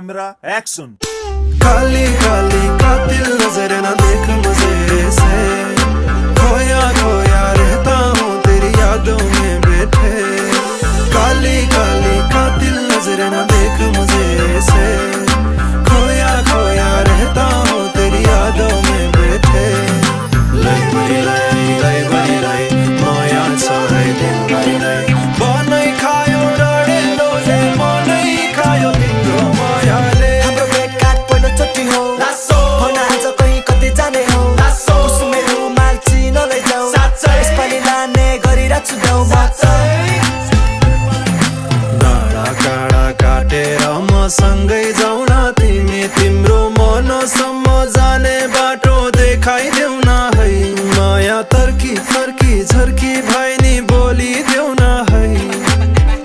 Camera action. Kali Kali कातिल नजर न देख मुझे से, खोया खोया रहता हूँ तेरी यादों में बैठे। काली काली कातिल नजर न देख मुझे से, खोया खोया रहता हूँ तेरी यादों में बैठे। लाई बड़ी लाई माया छ है दिन लाई लाई, बनै खायो डढे डोले मनै खायो तिम्रो मायाले। हाम्रो भेटघाट पहिलोचोटि हो, भन आज कहीँ कतै जाने हो, उसमे रुमाल चिनो लैजाऊ, यसपालि लाने गरिरहेको छु देऊ म त। डाँडा काँडा काटेर मसँगै जाऊ न तिमी, तिम्रो मनसम्म जाने बाटो देखाइदेऊ न है। माया तर्की फर्की झर्की भए नि बोलिदेऊ न है।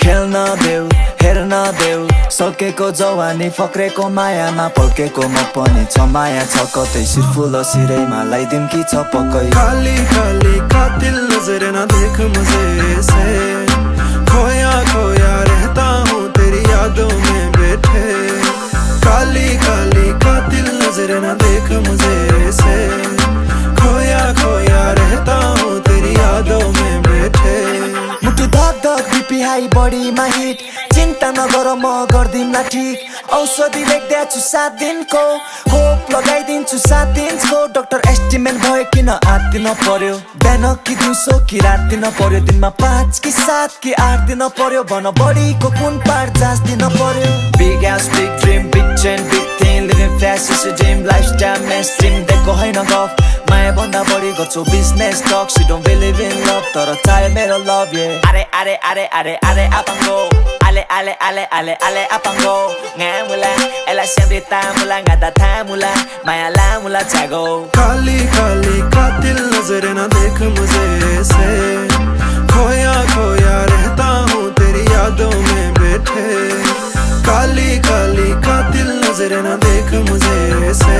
खेल्न देऊ हेर्न देऊ, सकेको जवानी फक्रेको मायामा पल्केको म पनि छ माया छ कतै, सिरफुल सिरैमा लाइदिम कि छ पक्कै। काली काली कातिल नजर न देख मुझे से, खोया खोया रहता हूँ तेरी यादों में बैठे। काली काली कातिल नजर न देख मुझे से, खोया खोया रहता हूँ तेरी यादों में बैठे। मुटु धक धक बिपी हाई बडीमा हिट, चिन्ता नगर म गर्दिनला ठिक। औषधि लेख्दैछु 7 दिनको, खोप लगाइदिन्छु 7 इन्चको। डाक्टर एस्टिमेट भयो किन आत्तिन पर्यो, बिहान कि दिउँसो कि रात दिन पर्यो, दिनमा 5 कि 7 कि 8 दिन पर्यो, भन बडीको कुन पार्ट जाँच दिन पर्यो। Big house big dream big chain big thing, living fast is a dream, lifestyle mainstream दिएको होइन गफ। माया भन्दा बढी गर्छु business talk, she don't believe in love तर चाहे मेरो लभ ये। अरे अरे अरे अरे अरे apango, ale ale ale ale ale apango, ngamula ela sempre tamula ngada tamula, maya la mula chago। Kali Kali कातिल नजर न देख मुझे से, खोया खोया रहता हूँ तेरी यादों में बैठे। काली काली कातिल नजर न देख मुझे से,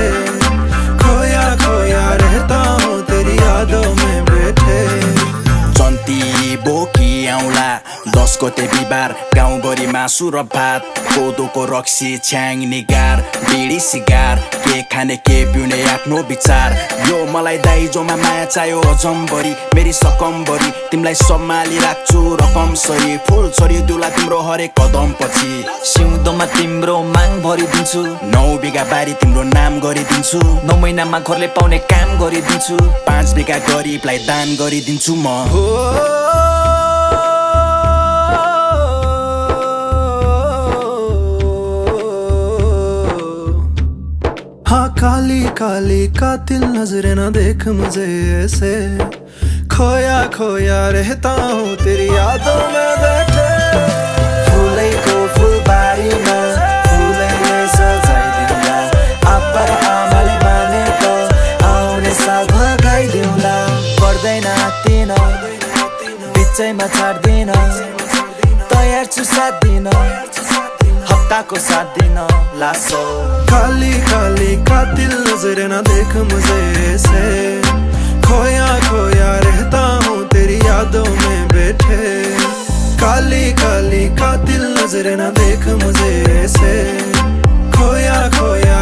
खोया खोया रहता हूँ तेरी यादों में बैठे। जन्ती बोकी आउला 10 गते बिहिबार, गाउँभरि मासु र भात, कोदोको रक्सी छ्याङ निगार, बिडी सिगार, के खाने के पिउने आफ्नो विचार। यो मलाई दाइजोमा माया चाहियो जम्बरी, मेरी सकम्बरी तिमीलाई सम्हाली राख्छु रकम सरी। फुल छरी दुला तिम्रो हरेक कदम पछि, सिउँदोमा तिम्रो माग भरिदिन्छु, 9 बिघा बारी तिम्रो नाम गरिदिन्छु, 9 महिनामा घरले पाउने काम गरिदिन्छु, 5 बिघा गरिबलाई दान गरिदिन्छु म। हाँ काली काली कातिल नजर न देख मुझे ऐसे, खोया खोया रहता हूँ तेरी यादों में बैठे। फुलैको फुलबारीमा फुलैले सजाइदिउँला, आप्पा र आमाले मानेको आउने साल भगाइदिउँला। पर्दैन आत्तिन बिचैमा छाड्दिन, तयार छु 7 दिन हप्ताको 7 दिन लासो। काली काली कातिल नजर न देख मुझे से, खोया खोया रहता हूँ तेरी यादों में बैठे। काली काली कातिल नजर न देख मुझे से, खोया खोया